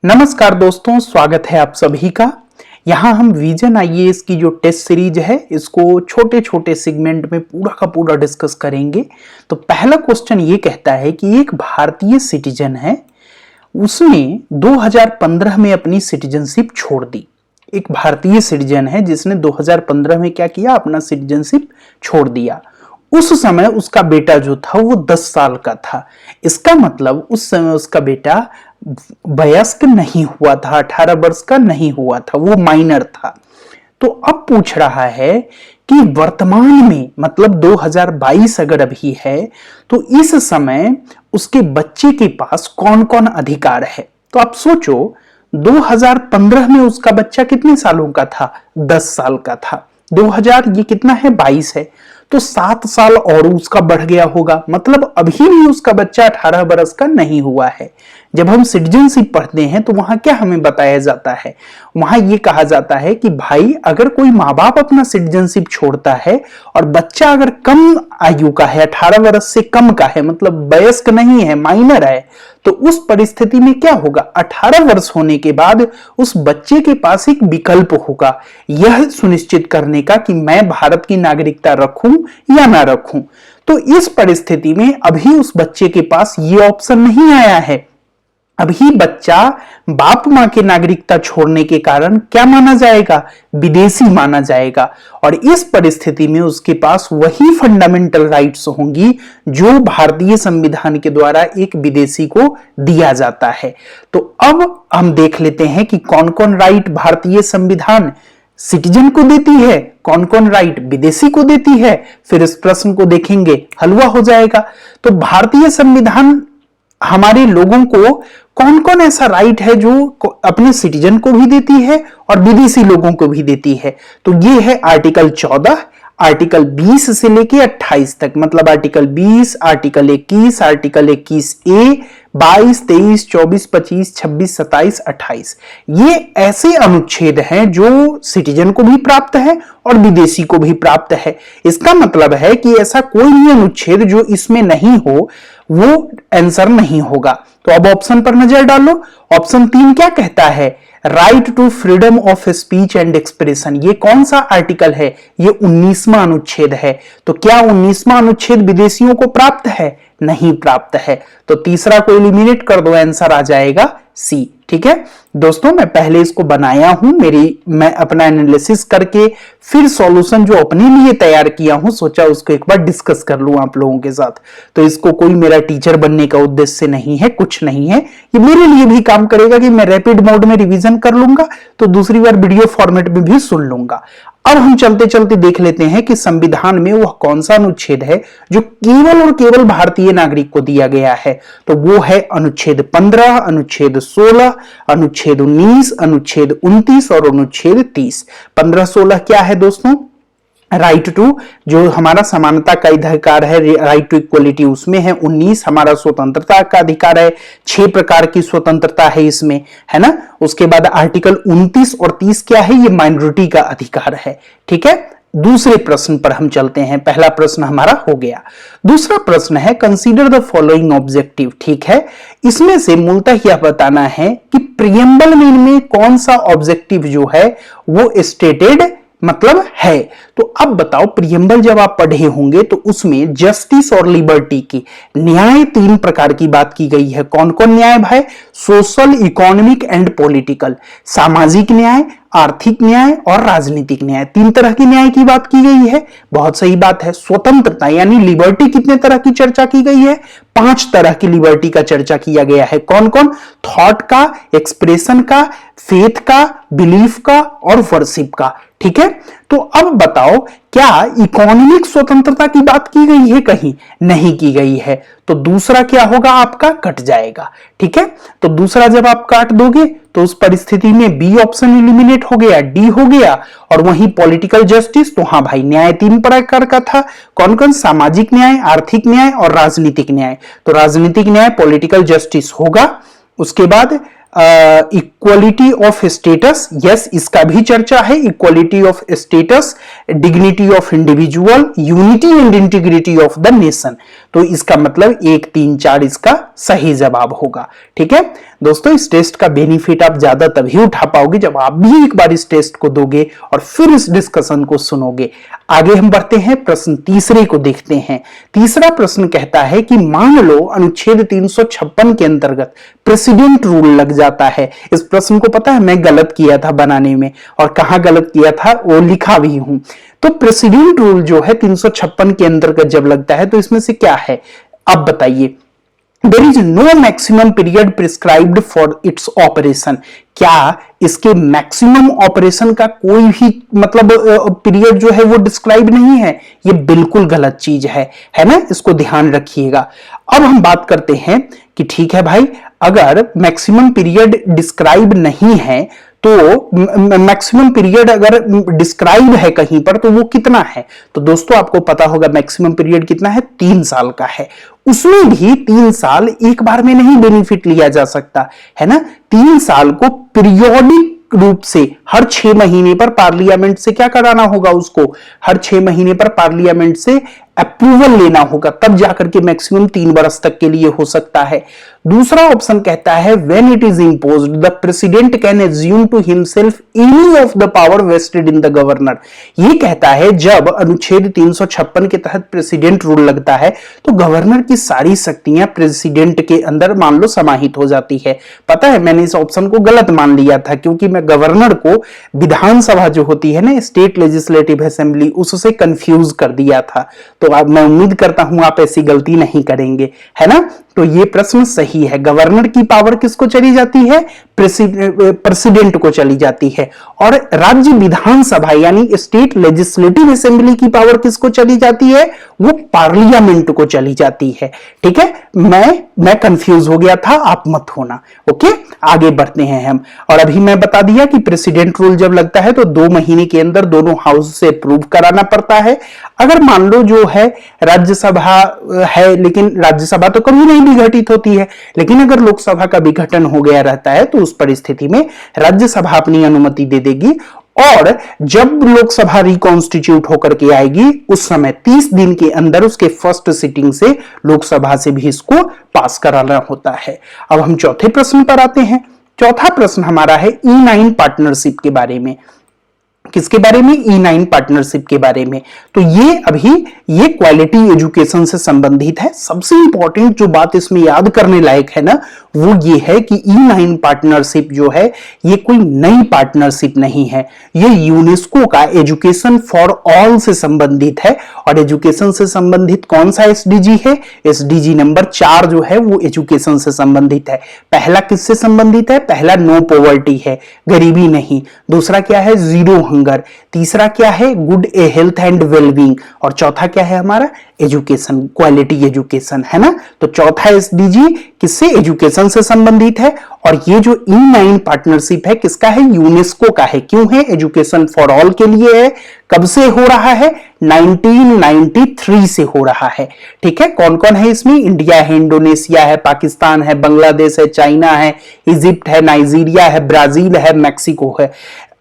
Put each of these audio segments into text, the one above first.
नमस्कार दोस्तों, स्वागत है आप सभी का। यहाँ हम विजन आईएएस की जो टेस्ट सीरीज है इसको छोटे छोटे सेगमेंट में पूरा का पूरा डिस्कस करेंगे। तो पहला क्वेश्चन ये कहता है कि एक भारतीय सिटीजन है, उसने 2015 में अपनी सिटीजनशिप छोड़ दी। एक भारतीय सिटीजन है जिसने 2015 में क्या किया, अपना सिटीजनशिप छोड़ दिया। उस समय उसका बेटा जो था वो 10 साल का था। इसका मतलब उस समय उसका बेटा वयस्क नहीं हुआ था, 18 वर्ष का नहीं हुआ था, वो माइनर था। तो अब पूछ रहा है कि वर्तमान में मतलब 2022 अगर अभी है तो इस समय उसके बच्चे के पास कौन कौन अधिकार है। तो आप सोचो 2015 में उसका बच्चा कितने सालों का था, 10 साल का था। 2000 ये कितना है, 22 है, तो 7 साल और उसका बढ़ गया होगा। मतलब अभी भी उसका बच्चा 18 वर्ष का नहीं हुआ है। जब हम सिटीजनशिप पढ़ते हैं तो वहां क्या हमें बताया जाता है, वहां ये कहा जाता है कि भाई अगर कोई माँ बाप अपना सिटीजनशिप छोड़ता है और बच्चा अगर कम आयु का है, 18 वर्ष से कम का है, मतलब वयस्क नहीं है, माइनर है, तो उस परिस्थिति में क्या होगा, 18 वर्ष होने के बाद उस बच्चे के पास एक विकल्प होगा यह सुनिश्चित करने का कि मैं भारत की नागरिकता रखूं या ना रखूं। तो इस परिस्थिति में अभी उस बच्चे के पास ये ऑप्शन नहीं आया है। अभी बच्चा बाप मां की नागरिकता छोड़ने के कारण क्या माना जाएगा, विदेशी माना जाएगा। और इस परिस्थिति में उसके पास वही फंडामेंटल राइट्स होंगी जो भारतीय संविधान के द्वारा एक विदेशी को दिया जाता है। तो अब हम देख लेते हैं कि कौन कौन राइट भारतीय संविधान सिटीजन को देती है, कौन कौन राइट विदेशी को देती है। फिर इस प्रश्न को देखेंगे, हलवा हो जाएगा। तो भारतीय संविधान हमारे लोगों को कौन कौन ऐसा राइट है जो अपने सिटीजन को भी देती है और विदेशी लोगों को भी देती है। तो ये है आर्टिकल 14, आर्टिकल 20 से लेके 28 तक, मतलब आर्टिकल 20, आर्टिकल 21, आर्टिकल 21A, 22, 23, 24, 25, 26, 27, 28। ये ऐसे अनुच्छेद हैं जो सिटीजन को भी प्राप्त है और विदेशी को भी प्राप्त है। इसका मतलब है कि ऐसा कोई भी अनुच्छेद जो इसमें नहीं हो वो आंसर नहीं होगा। तो अब ऑप्शन पर नजर डालो। ऑप्शन 3 क्या कहता है, right to freedom of speech and expression. ये कौन सा आर्टिकल है, ये 19वां अनुच्छेद है। तो क्या 19वां अनुच्छेद विदेशियों को प्राप्त है, नहीं प्राप्त है। तो तीसरा को एलिमिनेट कर दो, आंसर आ जाएगा सी। ठीक है दोस्तों, मैं पहले इसको बनाया हूं, मैं अपना एनालिसिस करके फिर सॉल्यूशन जो अपने लिए तैयार किया हूं सोचा उसको एक बार डिस्कस कर लूं आप लोगों के साथ। तो इसको कोई मेरा टीचर बनने का उद्देश्य नहीं है, कुछ नहीं है। ये मेरे लिए भी काम करेगा कि मैं रैपिड मोड में रिवीजन कर लूंगा तो दूसरी बार वीडियो फॉर्मेट में भी सुन लूंगा। अब हम चलते चलते देख लेते हैं कि संविधान में वह कौन सा अनुच्छेद है जो केवल और केवल भारतीय नागरिक को दिया गया है। तो वो है अनुच्छेद 15, अनुच्छेद 16, अनुच्छेद 19, अनुच्छेद 29 और अनुच्छेद 30। 15, 16 क्या है दोस्तों, राइट टू, जो हमारा समानता का अधिकार है, राइट टू इक्वलिटी, उसमें है। 19 हमारा स्वतंत्रता का अधिकार है, 6 प्रकार की स्वतंत्रता है इसमें, है ना। उसके बाद आर्टिकल 29 और 30 क्या है, ये माइनॉरिटी का अधिकार है। ठीक है, दूसरे प्रश्न पर हम चलते हैं। पहला प्रश्न हमारा हो गया। दूसरा प्रश्न है कंसीडर द फॉलोइंग ऑब्जेक्टिव। ठीक है, इसमें से मूलतः यह बताना है कि प्रियम्बल में इनमें कौन सा ऑब्जेक्टिव जो है वो स्टेटेड मतलब है। तो अब बताओ, प्रियम्बल जब आप पढ़े होंगे तो उसमें जस्टिस और लिबर्टी की, न्याय 3 प्रकार की बात की गई है। कौन कौन न्याय भाई, सोशल, इकोनॉमिक एंड पॉलिटिकल, सामाजिक न्याय, आर्थिक न्याय और राजनीतिक न्याय, 3 तरह की न्याय की बात की गई है। बहुत सही बात है। स्वतंत्रता यानी लिबर्टी कितने तरह की चर्चा की गई है, 5 तरह की लिबर्टी का चर्चा किया गया है। कौन कौन, थॉट का, एक्सप्रेशन का, फेथ का, बिलीफ का और वर्शिप का। ठीक है, तो अब बताओ क्या इकोनॉमिक स्वतंत्रता की बात की गई है, कहीं नहीं की गई है। तो दूसरा क्या होगा, आपका कट जाएगा। ठीक है, तो दूसरा जब आप काट दोगे तो उस परिस्थिति में बी ऑप्शन एलिमिनेट हो गया, डी हो गया। और वही पॉलिटिकल जस्टिस, तो हाँ भाई न्याय 3 प्रकार का था। कौन कौन, सामाजिक न्याय, आर्थिक न्याय और राजनीतिक न्याय। तो राजनीतिक न्याय पॉलिटिकल जस्टिस होगा। उसके बाद इक्वलिटी ऑफ स्टेटस, यस इसका भी चर्चा है। Equality of status, dignity of individual, unity and integrity of the nation. तो इसका मतलब 1, 3, 4 इसका सही जवाब होगा। ठीक है दोस्तों, इस टेस्ट का बेनिफिट आप ज्यादा तभी उठा पाओगे जब आप भी एक बार इस टेस्ट को दोगे और फिर इस डिस्कशन को सुनोगे। आगे हम बढ़ते हैं, प्रश्न तीसरे को देखते हैं। तीसरा प्रश्न कहता है कि मान लो अनुच्छेद 356 के अंतर्गत प्रेसिडेंट रूल लग जाता है। इस प्रश्न को पता है मैं गलत किया था बनाने में, और कहां गलत किया था वो लिखा भी हूं। तो प्रेसिडेंट रूल जो है 356 के अंतर्गत जब लगता है तो इसमें से क्या है, अब बताइए। There is no maximum period prescribed for its operation. क्या इसके मैक्सिमम ऑपरेशन का कोई भी मतलब पीरियड जो है वो डिस्क्राइब नहीं है? ये बिल्कुल गलत चीज है ना, इसको ध्यान रखिएगा। अब हम बात करते हैं कि ठीक है भाई, अगर मैक्सिमम पीरियड डिस्क्राइब नहीं है तो मैक्सिमम पीरियड अगर डिस्क्राइब है कहीं पर तो वो कितना है? तो दोस्तों आपको पता होगा मैक्सिमम पीरियड कितना है, 3 साल का है। उसमें भी 3 साल एक बार में नहीं बेनिफिट लिया जा सकता है ना, 3 साल को पीरियोडिक रूप से हर 6 महीने पर पार्लियामेंट से क्या कराना होगा, उसको हर 6 महीने पर पार्लियामेंट से अप्रूवल लेना होगा, तब जाकर के मैक्सिमम 3 वर्ष तक के लिए हो सकता है। दूसरा ऑप्शन कहता है when it is imposed the president can assume to himself any of the power vested in the governor. ये कहता है जब अनुच्छेद 356 के तहत प्रेसिडेंट रूल लगता है तो गवर्नर की सारी शक्तियां प्रेसिडेंट के अंदर मान लो समाहित हो जाती है। पता है मैंने इस ऑप्शन को गलत मान लिया था क्योंकि मैं गवर्नर को विधानसभा जो होती है ना, स्टेट लेजिस्लेटिव असेंबली, उससे कंफ्यूज कर दिया था। तो अब मैं उम्मीद करता हूं आप ऐसी गलती नहीं करेंगे, है ना। तो ये प्रश्न सही है, गवर्नर की पावर किसको चली जाती है, प्रेसिडेंट को चली जाती है। और राज्य विधानसभा यानी स्टेट लेजिस्लेटिव असेंबली की पावर किसको चली जाती है, वो पार्लियामेंट को चली जाती है। ठीक है, मैं कंफ्यूज हो गया था, आप मत होना। ओके, आगे बढ़ते हैं हम। और अभी मैं बता दिया कि प्रेसिडेंट रूल जब लगता है तो 2 महीने के अंदर दोनों हाउस से अप्रूव कराना पड़ता है। अगर मान लो जो है राज्यसभा है, लेकिन राज्यसभा तो कभी नहीं विघटित होती है, लेकिन अगर लोकसभा का विघटन हो गया रहता है तो उस परिस्थिति में राज्यसभा अपनी अनुमति दे देगी, और जब लोकसभा रिकॉन्स्टिट्यूट होकर के आएगी उस समय 30 दिन के अंदर उसके फर्स्ट सिटिंग से लोकसभा से भी इसको पास कराना होता है। अब हम चौथे प्रश्न पर आते हैं। चौथा प्रश्न हमारा है E9 पार्टनरशिप के बारे में। किसके बारे में, E9 पार्टनरशिप के बारे में। तो ये क्वालिटी एजुकेशन से संबंधित है। सबसे इंपॉर्टेंट जो बात इसमें याद करने लायक है ना, वो ये है कि E9 पार्टनरशिप जो है ये कोई नई पार्टनरशिप नहीं है, ये यूनेस्को का एजुकेशन फॉर ऑल से संबंधित है। और एजुकेशन से संबंधित कौन सा SDG है, SDG नंबर 4 जो है वो एजुकेशन से संबंधित है। पहला किससे संबंधित है, पहला नो पॉवर्टी है, गरीबी नहीं। दूसरा क्या है, जीरो हंगर। तीसरा क्या है, गुड हेल्थ एंड वेलबींग। और चौथा क्या है हमारा, एजुकेशन, क्वालिटी एजुकेशन, है ना। तो चौथा SDG किससे, एजुकेशन से संबंधित है। और ये जो E9 पार्टनरशिप है किसका है, यूनेस्को का है। क्यों है, एजुकेशन फॉर ऑल के लिए है। कब से हो रहा है, 1993 से हो रहा है। ठीक है, कौन कौन है इसमें, इंडिया है, इंडोनेशिया है, पाकिस्तान है, बांग्लादेश है, चाइना है, इजिप्ट है, नाइजीरिया है, ब्राजील है, मैक्सिको है।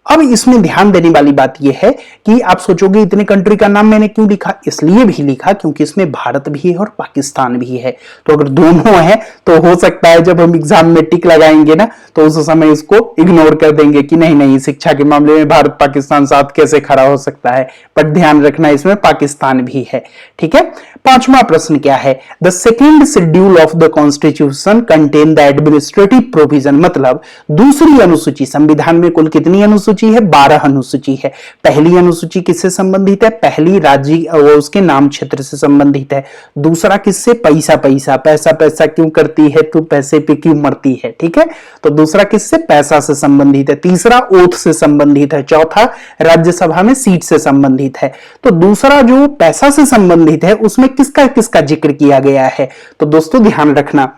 अब इसमें ध्यान देने वाली बात यह है कि आप सोचोगे इतने कंट्री का नाम मैंने क्यों लिखा, इसलिए भी लिखा क्योंकि इसमें भारत भी है और पाकिस्तान भी है। तो अगर दोनों है तो हो सकता है जब हम एग्जाम में टिक लगाएंगे ना तो उस समय इसको इग्नोर कर देंगे कि नहीं शिक्षा के मामले में भारत पाकिस्तान साथ कैसे खड़ा हो सकता है, बट ध्यान रखना इसमें पाकिस्तान भी है। ठीक है, पांचवा प्रश्न क्या है, the second schedule of the constitution contain the administrative provision. मतलब दूसरी अनुसूची, संविधान में कुल कितनी अनुसूची है, 12 अनुसूची है। पहली अनुसूची किससे संबंधित है, पहली राज्य और उसके नाम क्षेत्र से संबंधित है। दूसरा किससे, पैसा पैसा, पैसा पैसा क्यों करती है तू, पैसे पे क्यों मरती है। ठीक है, तो दूसरा किससे, पैसा से संबंधित है। तीसरा ओथ से संबंधित है। चौथा राज्यसभा में सीट से संबंधित है। तो दूसरा जो पैसा से संबंधित है उसमें किसका किसका जिक्र किया गया है, तो दोस्तों ध्यान रखना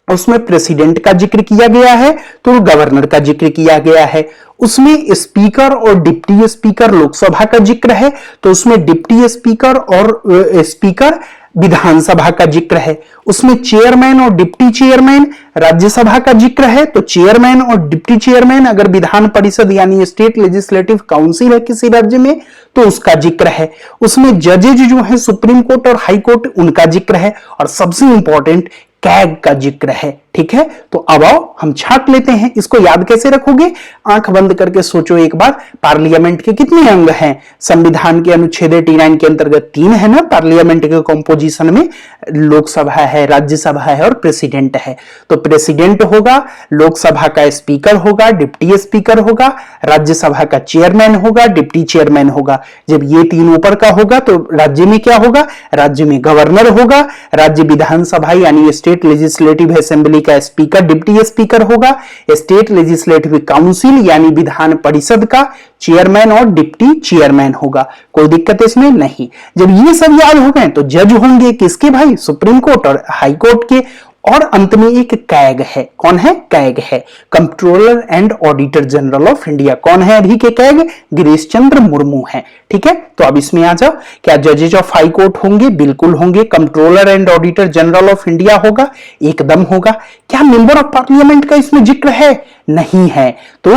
उसमें प्रेसिडेंट का जिक्र किया गया है तो गवर्नर का जिक्र किया गया है। उसमें स्पीकर और डिप्टी स्पीकर लोकसभा का जिक्र है तो उसमें डिप्टी स्पीकर और स्पीकर विधानसभा का जिक्र है, उसमें चेयरमैन और डिप्टी चेयरमैन। राज्यसभा का जिक्र है तो चेयरमैन और डिप्टी चेयरमैन। अगर विधान परिषद यानी स्टेट लेजिस्लेटिव काउंसिल है किसी राज्य में तो उसका जिक्र है। उसमें जजेज जो है सुप्रीम कोर्ट और हाई कोर्ट, उनका जिक्र है। और सबसे इंपॉर्टेंट कैग का जिक्र है। ठीक है, तो अब आओ हम छाट लेते हैं। इसको याद कैसे रखोगे? आंख बंद करके सोचो एक बार। पार्लियामेंट के कितने अंग हैं? संविधान के अनुच्छेद 89 के अंतर्गत 3 है ना पार्लियामेंट के कॉम्पोजिशन में। लोकसभा है, राज्यसभा है और प्रेसिडेंट है। तो प्रेसिडेंट होगा, लोकसभा का स्पीकर होगा, डिप्टी स्पीकर होगा, राज्यसभा का चेयरमैन होगा, डिप्टी चेयरमैन होगा। जब ये 3 ऊपर का होगा तो राज्य में क्या होगा? राज्य में गवर्नर होगा। राज्य विधानसभा यानी स्टेट लेजिस्लेटिव असेंबली का स्पीकर डिप्टी स्पीकर होगा। स्टेट लेजिस्लेटिव काउंसिल यानी विधान परिषद का चेयरमैन और डिप्टी चेयरमैन होगा। कोई दिक्कत इसमें नहीं। जब ये सब याद हो गए तो जज होंगे किसके भाई? सुप्रीम कोर्ट और हाई कोर्ट के। और अंत में एक कैग है। कौन है? कैग है, controller and auditor general of India. कौन है अभी के कैग? गिरीश चंद्र मुर्मू है। ठीक है, तो अब इसमें आ जाओ। क्या जजेज ऑफ हाई कोर्ट होंगे? बिल्कुल होंगे। Controller and auditor general of India होगा? एकदम होगा। क्या मेंबर ऑफ पार्लियामेंट का इसमें जिक्र है? नहीं है। तो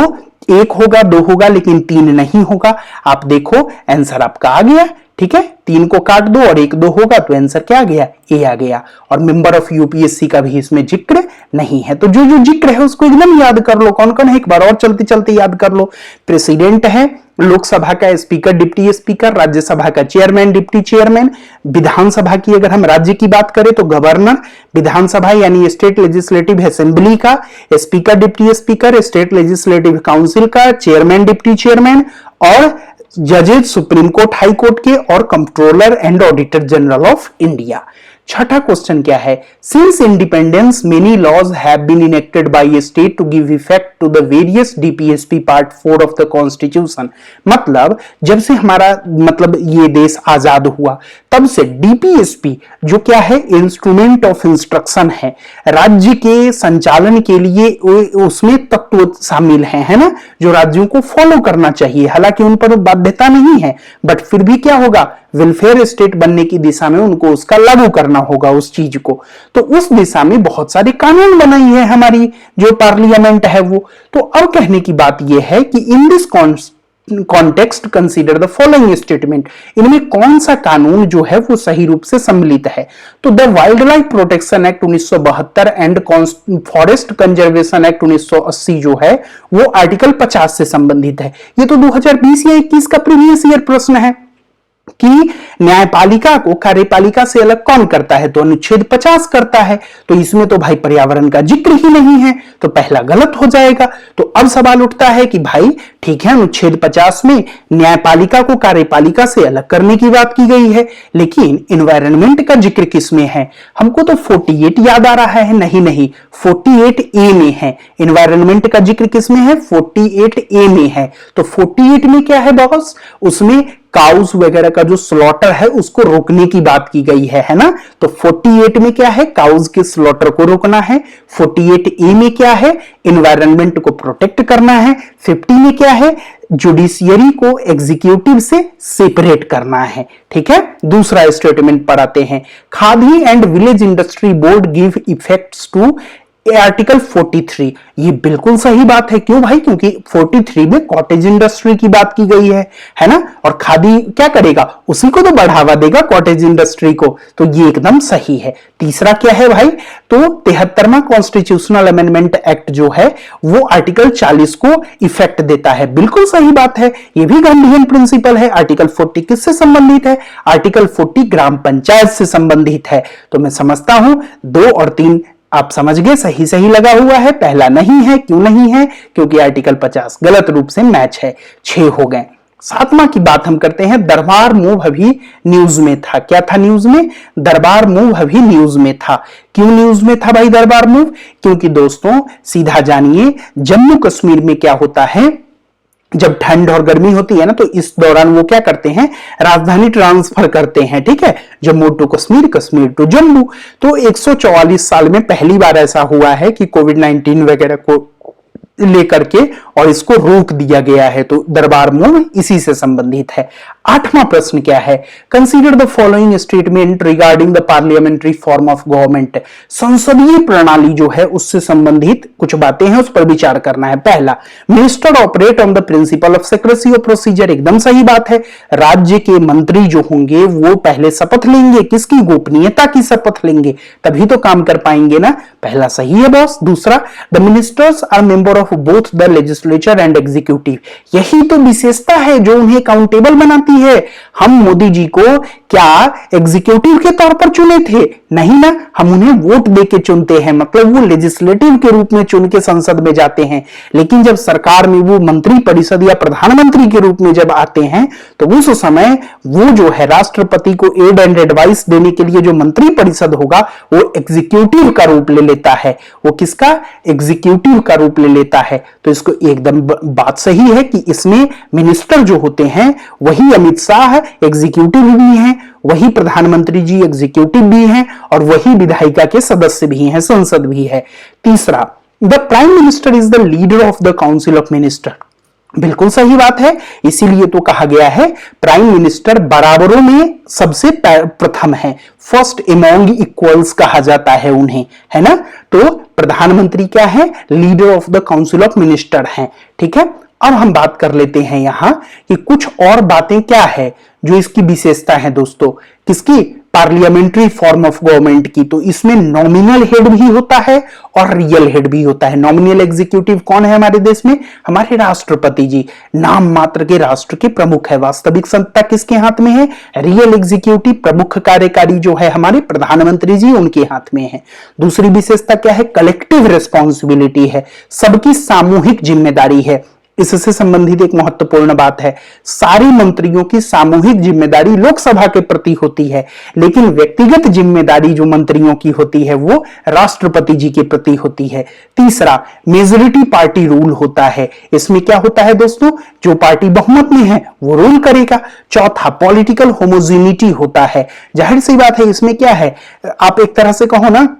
1 होगा, 2 होगा, लेकिन 3 नहीं होगा। आप देखो आंसर आपका आ गया। ठीक है, 3 को काट दो और 1 2 होगा तो आंसर क्या आ गया? ए आ गया। और मेंबर ऑफ यूपीएससी का भी इसमें जिक्र नहीं है। तो जो जो जिक्र है उसको एकदम याद कर लो। कौन कौन है? एक बार और चलते चलते याद कर लो। प्रेसिडेंट है, लोकसभा का स्पीकर डिप्टी स्पीकर, राज्यसभा का चेयरमैन डिप्टी चेयरमैन, विधानसभा की अगर हम राज्य की बात करें तो गवर्नर, विधानसभा यानी स्टेट लेजिस्लेटिव असेंबली का speaker deputy speaker, state legislative council का चेयरमैन डिप्टी चेयरमैन, और जजेज सुप्रीम कोर्ट हाई कोर्ट के, और controller and auditor general of India. छठा क्वेश्चन क्या है? Since independence many laws have been enacted by a state to give effect to the various DPSP part 4 of the constitution. मतलब जब से हमारा ये देश आजाद हुआ तब से डीपीएसपी जो क्या है? इंस्ट्रूमेंट ऑफ इंस्ट्रक्शन है। राज्य के संचालन के लिए उसमें तत्व शामिल हैं, है ना, जो राज्यों को फॉलो करना चाहिए। हालांकि उन पर बाध्यता नहीं है, बट फिर भी क्या होगा? वेलफेयर स्टेट बनने की दिशा में उनको उसका लागू करना होगा उस चीज को। तो उस दिशा में बहुत सारे कानून बनाई है हमारी जो पार्लियामेंट है वो। तो अब कहने की बात यह है कि in this context consider the following statement. इनमें कौन सा कानून जो है वो सही रूप से सम्मिलित है? तो the wild life protection act 1972 and forest conservation act 1980 जो है वो आर्टिकल 50 से संबंधित है। ये तो 2020 या 21 का प्रीवियस ईयर प्रश्न है कि न्यायपालिका को कार्यपालिका से अलग कौन करता है? तो अनुच्छेद 50 करता है। तो इसमें तो भाई पर्यावरण का जिक्र ही नहीं है, तो पहला गलत हो जाएगा। तो अब सवाल उठता है कि भाई ठीक है, अनुच्छेद 50 में न्यायपालिका को कार्यपालिका से अलग करने की बात की गई है, लेकिन एनवायरनमेंट का जिक्र किसमें है? हमको तो 48 याद आ रहा है। नहीं, 48A में है। एनवायरनमेंट का जिक्र किसमें है? 48A में है। तो 48 में क्या है बॉस? उसमें काउस वगैरह का जो स्लॉटर है उसको रोकने की बात की गई है ना। तो 48 में क्या है? काउस के स्लॉटर को रोकना है। 48A में क्या है? एनवायरनमेंट को प्रोटेक्ट करना है। 50 में क्या है? जुडिशियरी को एग्जीक्यूटिव से सेपरेट करना है। ठीक है, दूसरा स्टेटमेंट पढ़ाते हैं। Khadi and village industry board give effects to article 43। ये बिल्कुल सही बात है। क्यों भाई? क्योंकि 43 में कॉटेज इंडस्ट्री की बात की गई है ना। और खादी क्या करेगा? उसी को तो बढ़ावा देगा, कॉटेज इंडस्ट्री को। तो ये एकदम सही है। तीसरा क्या है भाई? तो 73वां कॉन्स्टिट्यूशनल अमेंडमेंट एक्ट जो है वो आर्टिकल 40 को इफेक्ट देता है। बिल्कुल सही बात है। ये भी गांधीयन प्रिंसिपल है। आर्टिकल 40 किससे संबंधित है? आर्टिकल 40 ग्राम पंचायत से संबंधित है। तो मैं समझता हूं 2 और 3 आप समझ गए, सही लगा हुआ है। पहला नहीं है। क्यों नहीं है? क्योंकि आर्टिकल 50 गलत रूप से मैच है। 6 हो गए। 7वां की बात हम करते हैं। दरबार मूव अभी न्यूज में था। क्या था न्यूज में? दरबार मूव अभी न्यूज में था। क्यों न्यूज में था भाई दरबार मूव? क्योंकि दोस्तों सीधा जानिए, जम्मू कश्मीर में क्या होता है, जब ठंड और गर्मी होती है ना तो इस दौरान वो क्या करते हैं? राजधानी ट्रांसफर करते हैं। ठीक है, जम्मू टू कश्मीर, कश्मीर टू जम्मू। तो 144 साल में पहली बार ऐसा हुआ है कि कोविड-19 वगैरह को लेकर के और इसको रोक दिया गया है। तो दरबार मूव इसी से संबंधित है। 8वां प्रश्न क्या है, consider the following statement regarding the parliamentary form of government. संसदीय प्रणाली जो है उससे संबंधित कुछ बातें हैं, उस पर विचार करना है। पहला, minister operate on the principle of secrecy of procedure. एकदम सही बात है, राज्य के मंत्री जो होंगे वो पहले शपथ लेंगे, किसकी? गोपनीयता की शपथ लेंगे, तभी तो काम कर पाएंगे ना। पहला सही है बॉस। दूसरा, the ministers are member of both the legislature and executive. यही तो विशेषता है जो उन्हें अकाउंटेबल बनाती है। हम मोदी जी को क्या एग्जीक्यूटिव के तौर पर चुने थे? नहीं ना, हम उन्हें वोट देके चुनते हैं, मतलब वो लेजिस्लेटिव के रूप में चुन के संसद में जाते हैं। लेकिन जब सरकार में वो मंत्री परिषद या प्रधानमंत्री के रूप में जब आते हैं तो उस समय वो जो है राष्ट्रपति को एड एंड एडवाइस देने के लिए जो मंत्री परिषद होगा वो एग्जीक्यूटिव का रूप ले लेता है। वो किसका? एग्जीक्यूटिव का रूप ले लेता है। तो इसको एकदम बात सही है कि इसमें मिनिस्टर जो होते हैं वही अमित शाह एग्जीक्यूटिव भी हैं, वही प्रधानमंत्री जी एग्जीक्यूटिव भी हैं और वही विधायिका के सदस्य भी हैं, संसद भी है। तीसरा, the prime minister is the leader of the council of minister. बिल्कुल सही बात है, इसीलिए तो कहा गया है प्राइम मिनिस्टर बराबरों में सबसे प्रथम है, फर्स्ट एमोंग इक्वल्स कहा जाता है उन्हें, है ना। तो प्रधानमंत्री क्या है? Leader of the council of minister हैं, ठीक है। अब हम बात कर लेते हैं यहां कि कुछ और बातें क्या है जो इसकी विशेषता है दोस्तों, किसकी? पार्लियामेंट्री फॉर्म ऑफ गवर्नमेंट की। तो इसमें नॉमिनल हेड भी होता है और रियल हेड भी होता है। नॉमिनल एग्जीक्यूटिव कौन है हमारे देश में? हमारे राष्ट्रपति जी, नाम मात्र के राष्ट्र के प्रमुख है। वास्तविक सत्ता किसके हाथ में है? रियल एग्जीक्यूटिव, प्रमुख कार्यकारी जो है हमारे प्रधानमंत्री जी, उनके हाथ में है। दूसरी विशेषता क्या है? कलेक्टिव रिस्पॉन्सिबिलिटी है, सबकी सामूहिक जिम्मेदारी है। इससे संबंधित एक महत्वपूर्ण बात है, सारी मंत्रियों की सामूहिक जिम्मेदारी लोकसभा के प्रति होती है, लेकिन व्यक्तिगत जिम्मेदारी जो मंत्रियों की होती है वो राष्ट्रपति जी के प्रति होती है। तीसरा, मेजॉरिटी पार्टी रूल होता है। इसमें क्या होता है दोस्तों? जो पार्टी बहुमत में है वो रूल करेगा। चौथा, पॉलिटिकल होमोजेनिटी होता है। जाहिर सी बात है, इसमें क्या है, आप एक तरह से कहो ना,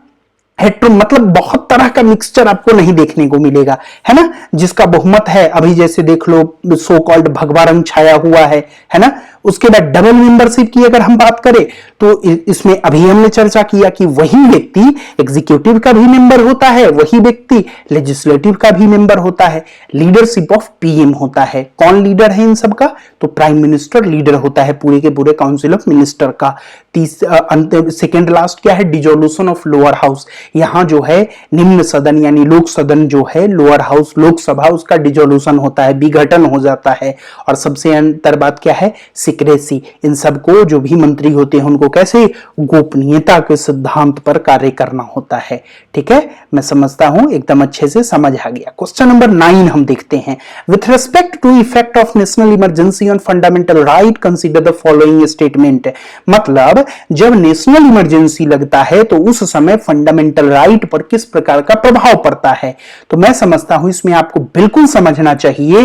मतलब बहुत तरह का मिक्सचर आपको नहीं देखने को मिलेगा, है ना। जिसका बहुमत है, अभी जैसे देख लो सो कॉल्ड भगवा रंग छाया हुआ है ना। उसके बाद डबल मेंबरशिप की अगर हम बात करें तो इसमें अभी हमने चर्चा किया कि वही व्यक्ति एग्जीक्यूटिव का भी मेंबर होता है, वही व्यक्ति लेजिस्लेटिव का भी मेंबर होता है। लीडरशिप ऑफ पीएम होता है। कौन लीडर है इन सब का? तो प्राइम मिनिस्टर लीडर होता है पूरे के पूरे काउंसिल ऑफ मिनिस्टर का। सेकेंड लास्ट क्या है? Dissolution of lower house. यहां जो है निम्न सदन यानी लोक सदन जो है, लोअर हाउस लोकसभा, उसका डिसोल्यूशन होता है, विघटन हो जाता है। और सबसे अंतर बात क्या है? सिक्रेसी। इन सबको जो भी मंत्री होते हैं उनको कैसे? गोपनीयता के सिद्धांत पर कार्य करना होता है। ठीक है, मैं समझता हूं एकदम अच्छे से समझ आ गया। क्वेश्चन नंबर 9 हम देखते हैं। With respect to effect of national emergency on fundamental right consider the following statement. मतलब जब नेशनल इमरजेंसी लगता है तो उस समय फंडामेंटल राइट पर किस प्रकार का प्रभाव पड़ता है। तो मैं समझता हूं इसमें आपको बिल्कुल समझना चाहिए।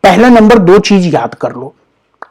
पहला नंबर 2 चीज याद कर लो।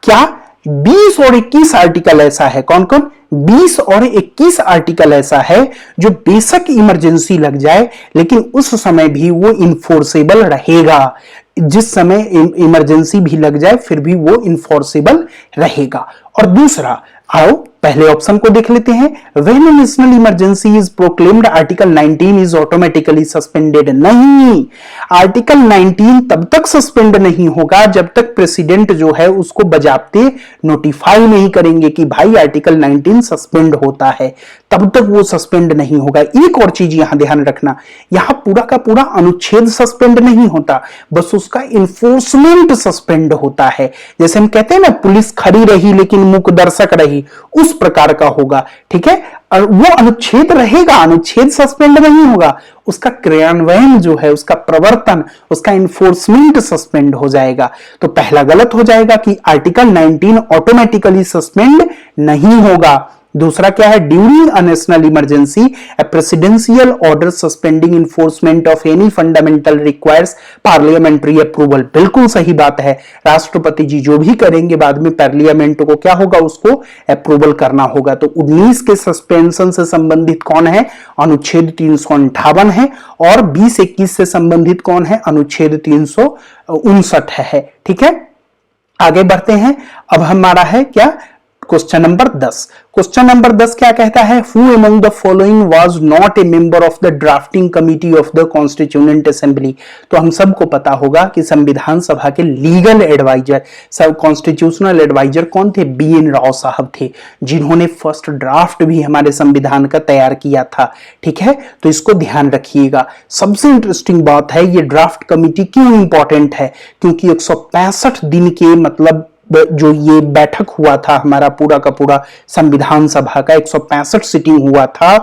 क्या 20 और 21 आर्टिकल ऐसा है, कौन कौन? 20 और 21 आर्टिकल ऐसा है जो बेशक इमरजेंसी लग जाए लेकिन उस समय भी वो इन्फोर्सेबल रहेगा। जिस समय इमरजेंसी भी लग जाए फिर भी वो इन्फोर्सेबल रहेगा। और दूसरा, आओ पहले ऑप्शन को देख लेते हैं। When national emergency is proclaimed article 19 is automatically suspended. नहीं, आर्टिकल 19 तब तक सस्पेंड नहीं होगा जब तक प्रेसिडेंट जो है उसको बजाते नोटिफाई नहीं करेंगे कि भाई आर्टिकल 19 सस्पेंड होता है, तब तक वो सस्पेंड नहीं होगा। एक और चीज यहां ध्यान रखना, यहां पूरा का पूरा अनुच्छेद सस्पेंड नहीं होता, बस उसका इन्फोर्समेंट सस्पेंड होता है। जैसे हम कहते हैं ना, पुलिस खड़ी रही लेकिन मूक दर्शक रही, उस प्रकार का होगा। ठीक है, और वो अनुच्छेद रहेगा, अनुच्छेद सस्पेंड नहीं होगा, उसका क्रियान्वयन जो है, उसका प्रवर्तन, उसका इन्फोर्समेंट सस्पेंड हो जाएगा। तो पहला गलत हो जाएगा कि आर्टिकल 19 ऑटोमेटिकली सस्पेंड नहीं होगा। दूसरा क्या है? During a national emergency A presidential order suspending enforcement of any fundamental requires parliamentary approval. बिल्कुल सही बात है, राष्ट्रपति जी जो भी करेंगे बाद में पार्लियामेंट को क्या होगा? उसको अप्रूवल करना होगा। तो 19 के सस्पेंशन से संबंधित कौन है? अनुच्छेद 358 है। और 20-21 से संबंधित कौन है? अनुच्छेद 359 है। ठीक है, आगे बढ़ते हैं। अब हमारा है क्या, क्वेश्चन नंबर 10। क्वेश्चन नंबर 10 क्या कहता है, who among the following was not a member of the drafting committee of the constituent assembly. तो हम सबको पता होगा कि संविधान सभा के लीगल एडवाइजर, सब कॉन्स्टिट्यूशनल एडवाइजर कौन थे, BN राव साहब थे, जिन्होंने फर्स्ट ड्राफ्ट भी हमारे संविधान का तैयार किया था। ठीक है, तो इसको ध्यान रखिएगा। सबसे इंटरेस्टिंग बात है, ये ड्राफ्ट कमिटी क्यों इंपॉर्टेंट है, क्योंकि 165 दिन के मतलब जो ये बैठक हुआ था हमारा पूरा का पूरा संविधान सभा का 165 सीटिंग हुआ था,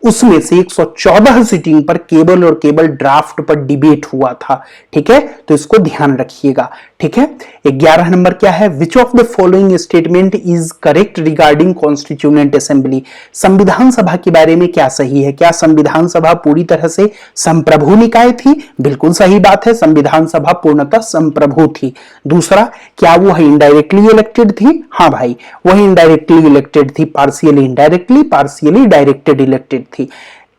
उसमें से 114 सीटिंग पर केवल और केवल ड्राफ्ट पर डिबेट हुआ था। ठीक है, तो इसको ध्यान रखिएगा। ठीक है, 11 नंबर क्या है, which of the following statement is correct regarding constituent assembly. संविधान सभा के बारे में क्या सही है, क्या संविधान सभा पूरी तरह से संप्रभु निकाय थी? बिल्कुल सही बात है, संविधान सभा पूर्णतः संप्रभु थी। दूसरा, क्या वो इनडायरेक्टली इलेक्टेड थी? हाँ भाई, वह इनडायरेक्टली इलेक्टेड थी, partially indirectly, partially directed elected थी,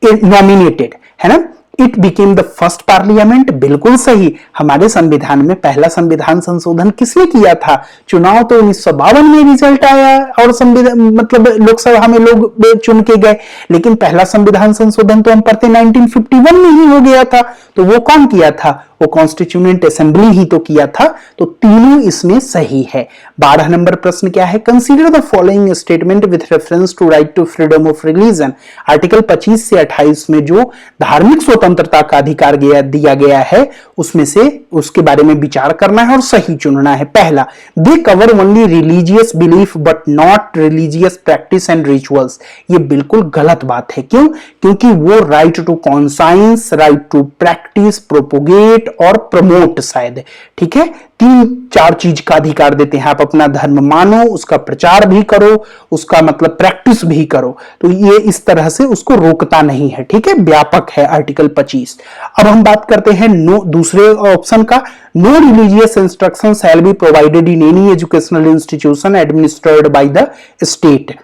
नॉमिनेटेड है ना। It became the first parliament, बिल्कुल सही। हमारे संविधान में पहला संविधान संशोधन किसने किया था? चुनाव तो 1952 में रिजल्ट आया और संविधान मतलब लोकसभा में लोग चुन के गए, लेकिन पहला संविधान संशोधन तो हम पढ़ते 1951 में ही हो गया था। तो वो कौन किया था? वो कॉन्स्टिट्यूएंट असेंबली ही तो किया था। तो तीनों इसमें सही है। 12 नंबर प्रश्न क्या है, consider the following statement with reference to right to freedom of religion. Article 25 से 28 में जो धार्मिक स्वतंत्रता का अधिकार दिया गया है, उसमें से उसके बारे में विचार करना है और सही चुनना है। पहला, they cover only religious belief but not religious practice and rituals. ये बिल्कुल गलत बात है। क्यों? क्योंकि वो right to conscience, right to practice, propagate और प्रमोट शायद, ठीक है, 3-4 चीज का अधिकार देते हैं। आप अपना धर्म मानो, उसका प्रचार भी करो, उसका मतलब प्रैक्टिस भी करो। तो ये इस तरह से उसको रोकता नहीं है। ठीक है, व्यापक है आर्टिकल 25। अब हम बात करते हैं दूसरे ऑप्शन का, no religious instruction shall be provided in any educational institution administered by the state.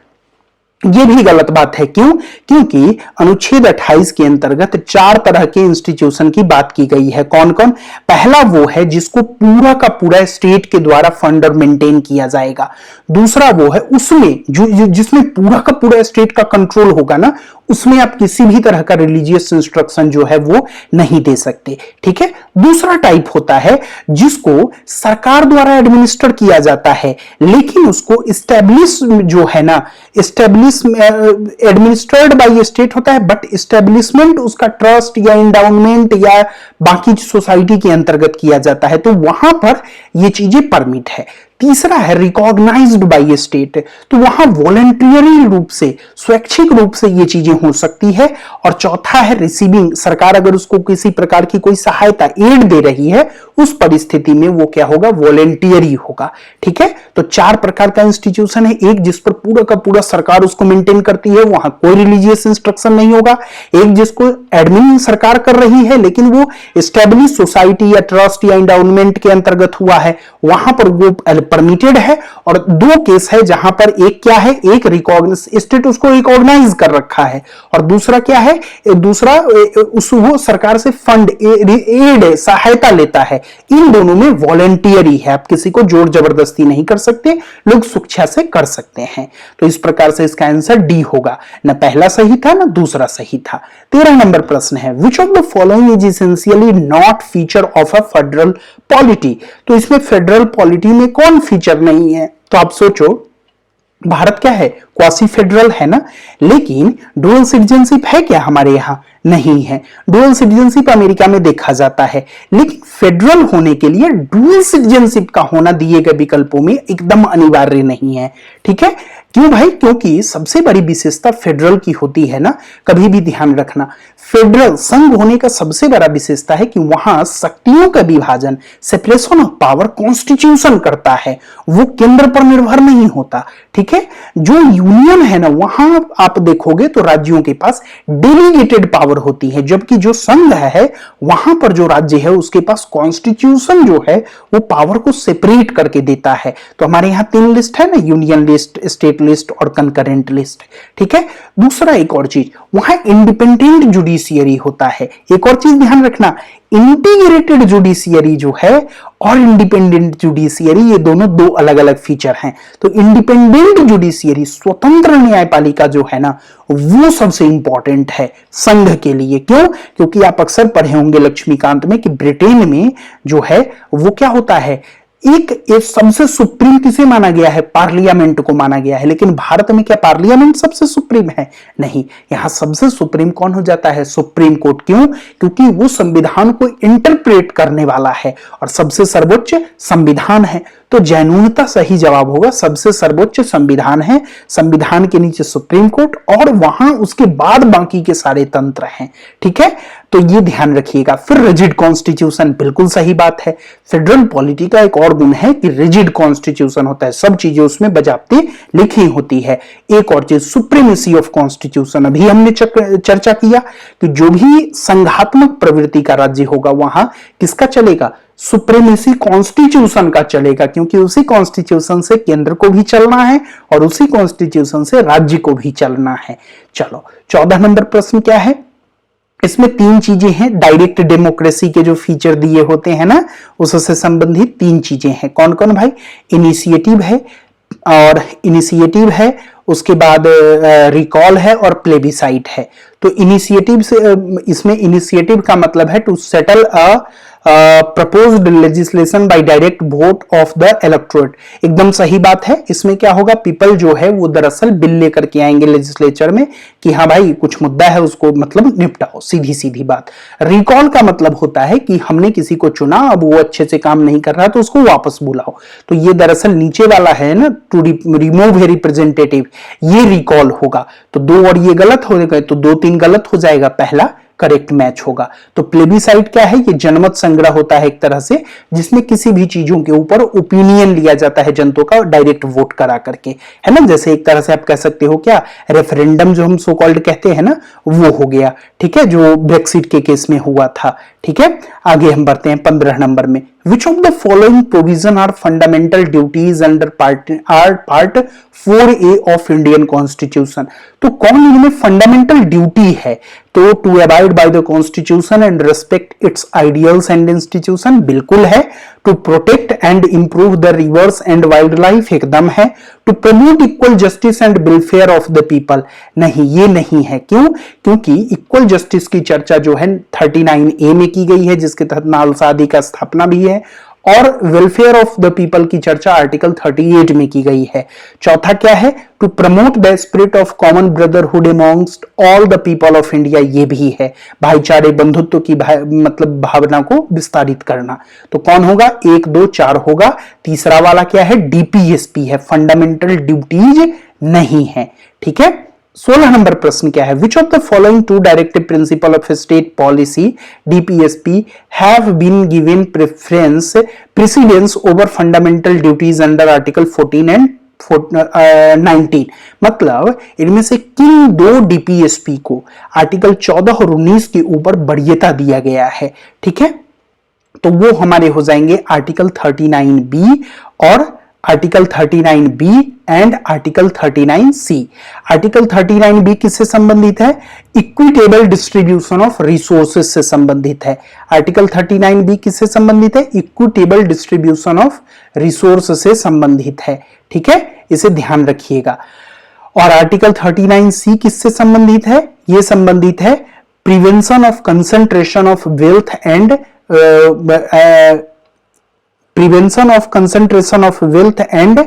ये भी गलत बात है। क्यों? क्योंकि अनुच्छेद 28 के अंतर्गत 4 तरह के इंस्टीट्यूशन की बात की गई है। कौन कौन? पहला वो है जिसको पूरा का पूरा स्टेट के द्वारा फंड और मेंटेन किया जाएगा। दूसरा वो है उसमें जिसमें पूरा का पूरा स्टेट का कंट्रोल होगा ना, उसमें आप किसी भी तरह का रिलीजियस इंस्ट्रक्शन जो है वो नहीं दे सकते। ठीक है। दूसरा टाइप होता है जिसको सरकार द्वारा एडमिनिस्टर किया जाता है, लेकिन उसको इस्टेब्लिश जो है ना, एडमिनिस्ट्रेड बाय स्टेट होता है, बट इस्टेब्लिशमेंट उसका ट्रस्ट या इंडाउनमेंट या बाकी सोसाइटी के अंतर्गत किया जाता है, तो वहां पर ये चीजें परमिट है। तीसरा है रिकॉग्नाइज्ड बाय स्टेट, तो वहां वॉलंटियरी रूप से, स्वैच्छिक रूप से ये चीजें हो सकती है। और चौथा है रिसीविंग, सरकार अगर उसको किसी प्रकार की कोई सहायता, एड दे रही है, उस परिस्थिति में वो क्या होगा? वॉलंटियरी होगा। ठीक है। तो 4 प्रकार का इंस्टीट्यूशन है। एक जिस पर पूरा का पूरा सरकार उसको मेंटेन करती है, वहां कोई रिलीजियस इंस्ट्रक्शन नहीं होगा। एक जिसको एडमिन सरकार कर रही है, लेकिन वो एस्टेब्लिश सोसाइटी या ट्रस्ट या इंडाउनमेंट के अंतर्गत हुआ है, वहां पर वो परमिटेड है। और 2 केस है जहां पर एक क्या है, एक स्टेट उसको रिकॉग्नाइज कर रखा है, और दूसरा क्या है, दूसरा वो सरकार से फंड, एड, सहायता लेता है। इन दोनों में वॉलंटियरी है, आप किसी को जोर जबरदस्ती नहीं कर सकते, लोग स्वेच्छा से कर सकते हैं। तो इस प्रकार से इसका आंसर डी होगा। ना पहला सही था ना दूसरा सही था। 13 नंबर प्रश्न है, which of the following is essentially not feature of a federal polity. तो इसमें फेडरल पॉलिटी में कौन फीचर नहीं है? तो आप सोचो, भारत क्या है? क्वासी फेडरल है ना, लेकिन डुअल सिटीजनशिप है क्या हमारे यहां? नहीं है। डुअल सिटीजनशिप अमेरिका में देखा जाता है, लेकिन फेडरल होने के लिए डुअल सिटीजनशिप का होना दिए गए विकल्पों में एकदम अनिवार्य नहीं है। ठीक है। क्यों भाई? क्योंकि सबसे बड़ी विशेषता फेडरल की होती है ना, कभी भी ध्यान रखना, फेडरल संघ होने का सबसे बड़ा विशेषता है कि वहां शक्तियों का विभाजन, सेपरेशन ऑफ पावर कॉन्स्टिट्यूशन करता है, वो केंद्र पर निर्भर नहीं होता। ठीक है। जो यूनियन है ना, वहां आप देखोगे तो राज्यों के पास डेलीगेटेड पावर होती है, जबकि जो संघ है वहां पर जो राज्य है उसके पास कॉन्स्टिट्यूशन जो है वो पावर को सेपरेट करके देता है। तो हमारे यहां 3 लिस्ट है ना, यूनियन लिस्ट, स्टेट लिस्ट और कंकरेंट लिस्ट। ठीक है, दूसरा एक और चीज, वहां इंडिपेंडेंट जुडिशियरी होता है। एक और चीज ध्यान रखना, इंटीग्रेटेड जुडिशियरी जो है और इंडिपेंडेंट जुडिशियरी, ये दोनों दो अलग अलग फीचर हैं। तो इंडिपेंडेंट जुडिशियरी, स्वतंत्र न्यायपालिका जो है ना, वो सबसे इंपॉर्टेंट है संघ के लिए। क्यों? क्योंकि आप अक्सर पढ़े होंगे लक्ष्मीकांत में कि ब्रिटेन में जो है वो क्या होता है, एक सबसे सुप्रीम किसे माना गया है, पार्लियामेंट को माना गया है। लेकिन भारत में क्या पार्लियामेंट सबसे सुप्रीम है? नहीं, यहां सबसे सुप्रीम कौन हो जाता है? Supreme court. क्यों? क्योंकि वो संविधान को इंटरप्रेट करने वाला है और सबसे सर्वोच्च संविधान है। तो जैनूनता सही जवाब होगा, सबसे सर्वोच्च संविधान है, संविधान के नीचे सुप्रीम कोर्ट और वहां उसके बाद बाकी के सारे तंत्र हैं। ठीक है, तो ये ध्यान रखिएगा। फिर रिजिड कॉन्स्टिट्यूशन, बिल्कुल सही बात है। फेडरल पॉलिटी का एक और गुण है कि रिजिड कॉन्स्टिट्यूशन होता है, सब चीजें उसमें बजाबते लिखी होती है। एक और चीज, सुप्रीमेसी ऑफ कॉन्स्टिट्यूशन, अभी हमने चर्चा किया कि जो भी संघात्मक प्रवृत्ति का राज्य होगा वहां किसका चलेगा? सुप्रीमेसी कॉन्स्टिट्यूशन का चलेगा, क्योंकि उसी कॉन्स्टिट्यूशन से केंद्र को भी चलना है और उसी कॉन्स्टिट्यूशन से राज्य को भी चलना है। चलो 14 नंबर प्रश्न क्या है? इसमें तीन चीजें हैं, डायरेक्ट डेमोक्रेसी के जो फीचर दिए होते हैं ना, उससे संबंधित तीन चीजें हैं। कौन कौन भाई? इनिशिएटिव है, और इनिशिएटिव है, उसके बाद रिकॉल है और प्लेबिसाइट है। तो इनिशिएटिव से, इसमें इनिशिएटिव का मतलब है to settle a proposed legislation by direct vote of the electorate. एकदम सही बात है। इसमें क्या होगा, पीपल जो है वो दरअसल बिल लेकर के आएंगे लेजिस्लेचर में कि हाँ भाई कुछ मुद्दा है उसको मतलब निपटाओ, सीधी सीधी बात। रिकॉल का मतलब होता है कि हमने किसी को चुना, अब वो अच्छे से काम नहीं कर रहा तो उसको वापस बुलाओ। तो ये दरअसल नीचे वाला है ना, टू रिमूव ए रिप्रेजेंटेटिव, ये रिकॉल होगा। तो दो और ये गलत हो गए तो 2-3 गलत हो जाएगा, पहला करेक्ट मैच होगा। तो प्लेबिसाइट क्या है? ये जनमत संग्रह होता है एक तरह से, जिसमें किसी भी चीजों के ऊपर ओपिनियन लिया जाता है जनता का डायरेक्ट वोट करा करके, है ना। जैसे एक तरह से आप कह सकते हो क्या, रेफरेंडम जो हम सो कॉल्ड कहते हैं ना, वो हो गया। ठीक है, जो ब्रेक्सिट के केस में हुआ था। ठीक है, आगे हम बढ़ते हैं 15 नंबर में। Which of the following provision are fundamental duties under part 4A of Indian Constitution? तो कौन इनमें फंडामेंटल ड्यूटी है? तो to abide by the constitution and respect its ideals and institution, बिल्कुल है। To protect and improve the rivers and wild life, एकदम है। To promote equal justice and welfare of the people, नहीं, ये नहीं है। क्यों? क्योंकि इक्वल जस्टिस की चर्चा जो है 39A में की गई है, जिसके तहत नालसा आदि का स्थापना भी है, और वेलफेयर ऑफ द पीपल की चर्चा आर्टिकल 38 में की गई है। चौथा क्या है? To promote the spirit of common brotherhood amongst all the people of India, ये भी है, भाईचारे बंधुत्व की मतलब भावना को विस्तारित करना। तो कौन होगा? 1, 2, 4 होगा। तीसरा वाला क्या है? डीपीएसपी है, फंडामेंटल ड्यूटीज नहीं है। ठीक है, 16 नंबर प्रश्न क्या है? Which of the following to directive principle of state policy DPSP have been given precedence over fundamental duties under article 14 and 19? मतलब इनमें से किन दो डीपीएसपी को आर्टिकल 14 और 19 के ऊपर वरीयता दिया गया है? ठीक है, तो वो हमारे हो जाएंगे आर्टिकल 39B और article 39B and article 39C। Article 39B किससे संबंधित है? इक्विटेबल डिस्ट्रीब्यूशन ऑफ रिसोर्सेस से संबंधित है। आर्टिकल 39B किससे संबंधित है? इक्विटेबल डिस्ट्रीब्यूशन ऑफ रिसोर्स से संबंधित है। ठीक है, इसे ध्यान रखिएगा। और आर्टिकल 39C किससे संबंधित है? यह संबंधित है prevention of concentration of wealth and prevention of concentration of wealth and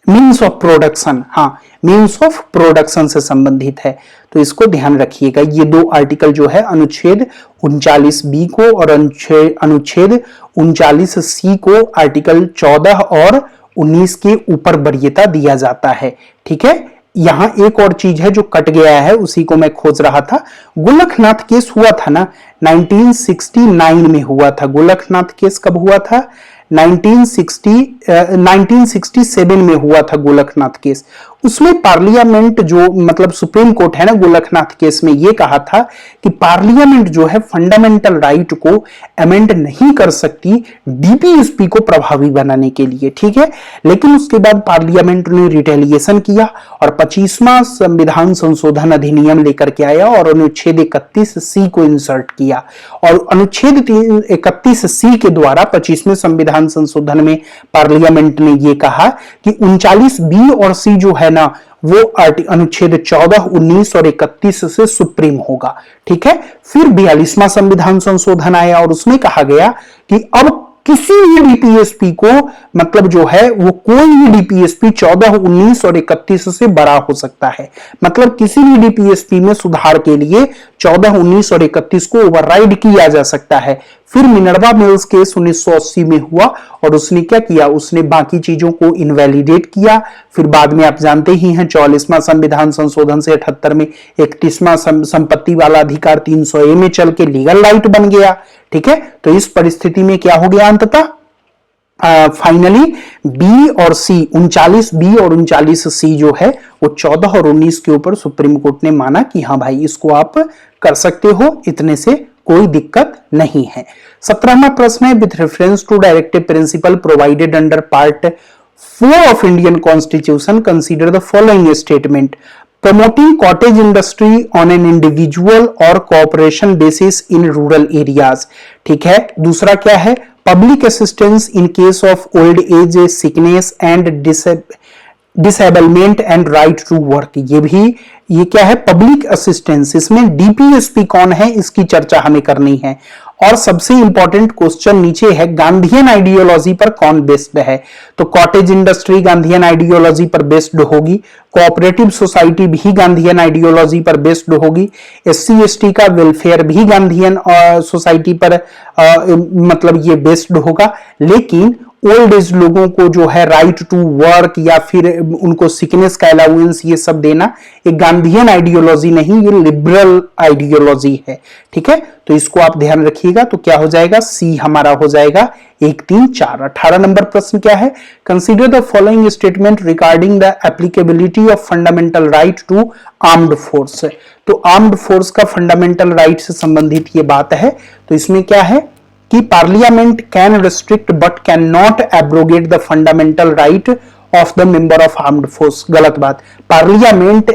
means of production. हाँ, मीन्स ऑफ प्रोडक्शन से संबंधित है, तो इसको ध्यान रखिएगा। ये दो आर्टिकल जो है अनुच्छेद 39B को और अनुच्छेद 39C को आर्टिकल 14 और 19 के ऊपर वरीयता दिया जाता है। ठीक है, यहां एक और चीज है जो कट गया है, उसी को मैं खोज रहा था। गोलकनाथ केस हुआ था ना, 1969 में हुआ था। गोलकनाथ केस कब हुआ था? 1967 में हुआ था गोलकनाथ केस। उसमें पार्लियामेंट जो मतलब सुप्रीम कोर्ट है ना गोलकनाथ केस में ये कहा था कि पार्लियामेंट जो है फंडामेंटल राइट को अमेंड नहीं कर सकती डीपीएसपी को प्रभावी बनाने के लिए, ठीक है। लेकिन उसके बाद पार्लियामेंट ने रिटेलिएशन किया और 25वां संविधान संशोधन अधिनियम लेकर के आया और अनुच्छेद 31C को इंसर्ट किया और अनुच्छेद 31C के द्वारा 25वें संविधान संशोधन में पार्लियामेंट ने यह कहा कि 39B और C जो है ना वो अनुच्छेद 14, 19 और 31 से सुप्रीम होगा, ठीक है। फिर 42वां संविधान संशोधन आया और उसमें कहा गया कि अब किसी भी डीपीएसपी को मतलब जो है वो कोई भी डीपीएसपी 14, 19 और 31 से बड़ा हो सकता है। मतलब किसी भी डीपीएसपी में सुधार के लिए 14, 19 और 31 को ओवरराइड किया जा सकता है। फिर मिनर्वा मिल्स केस 1980 में हुआ और उसने क्या किया, उसने बाकी चीजों को इनवैलिडेट किया। फिर बाद में आप जानते ही हैं 44वां संविधान संशोधन से 78 में 31वां संपत्ति वाला अधिकार 300A में चल के लीगल राइट बन गया, ठीक है। तो इस परिस्थिति में क्या हो गया अंततः फाइनली बी और सी 39B और 39C जो है वो 14 और 19 के ऊपर सुप्रीम कोर्ट ने माना कि हाँ भाई इसको आप कर सकते हो, इतने से कोई दिक्कत नहीं है। 17वां प्रश्न है, with reference to directive principle provided under part 4 of Indian constitution consider the following statement, promoting cottage industry on an individual or cooperation basis in rural areas, ठीक है। दूसरा क्या है, public assistance in case of old age, sickness and disablement and right to work, ये क्या है public assistance. इसमें DPSP कौन है इसकी चर्चा हमें करनी है। और सबसे इंपॉर्टेंट क्वेश्चन नीचे है, गांधीयन आइडियोलॉजी पर कौन बेस्ड है। तो कॉटेज इंडस्ट्री गांधीयन आइडियोलॉजी पर बेस्ड होगी, कोऑपरेटिव सोसाइटी भी गांधीयन आइडियोलॉजी पर बेस्ड होगी, एससी एसटी का वेलफेयर भी गांधीयन सोसाइटी पर मतलब ये बेस्ड होगा। लेकिन ओल्ड एज लोगों को जो है राइट टू वर्क या फिर उनको सिकनेस का अलाउंस ये सब देना, एक गांधीयन आइडियोलॉजी नहीं, ये लिबरल आइडियोलॉजी है, ठीक है। तो इसको आप ध्यान रखिएगा। तो क्या हो जाएगा, सी हमारा हो जाएगा 1, 3, 4। 18 नंबर प्रश्न क्या है, consider the following statement regarding the applicability of fundamental right to armed force. तो आर्म्ड फोर्स का फंडामेंटल राइट से संबंधित ये बात है। तो इसमें क्या है कि parliament can restrict but can not abrogate the fundamental right of the member of armed force. गलत बात, पार्लियामेंट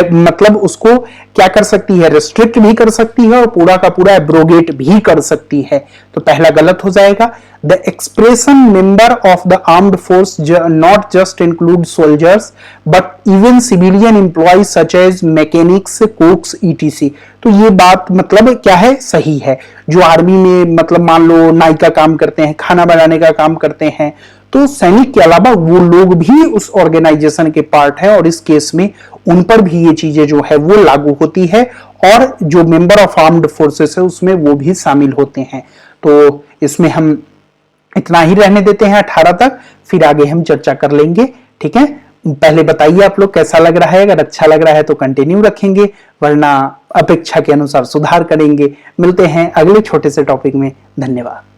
मतलब उसको क्या कर सकती है, रिस्ट्रिक्ट भी कर सकती है और पूरा का पूरा एब्रोगेट भी कर सकती है। तो पहला गलत हो जाएगा। The expression member of the armed force not just include soldiers but even civilian employ such as mechanics, cooks, etc. तो ये बात मतलब क्या है, सही है। जो आर्मी में मतलब मान लो नाई का काम करते हैं, खाना बनाने का काम करते हैं, तो सैनिक के अलावा वो लोग भी उस ऑर्गेनाइजेशन के पार्ट है और इस केस में उन पर भी ये चीजें जो है वो लागू होती है और जो मेंबर ऑफ आर्म्ड फोर्सेस है उसमें वो भी शामिल होते हैं। तो इसमें हम इतना ही रहने देते हैं 18 तक, फिर आगे हम चर्चा कर लेंगे, ठीक है। पहले बताइए आप लोग कैसा लग रहा है, अगर अच्छा लग रहा है तो कंटिन्यू रखेंगे, वरना अपेक्षा के अनुसार सुधार करेंगे। मिलते हैं अगले छोटे से टॉपिक में, धन्यवाद।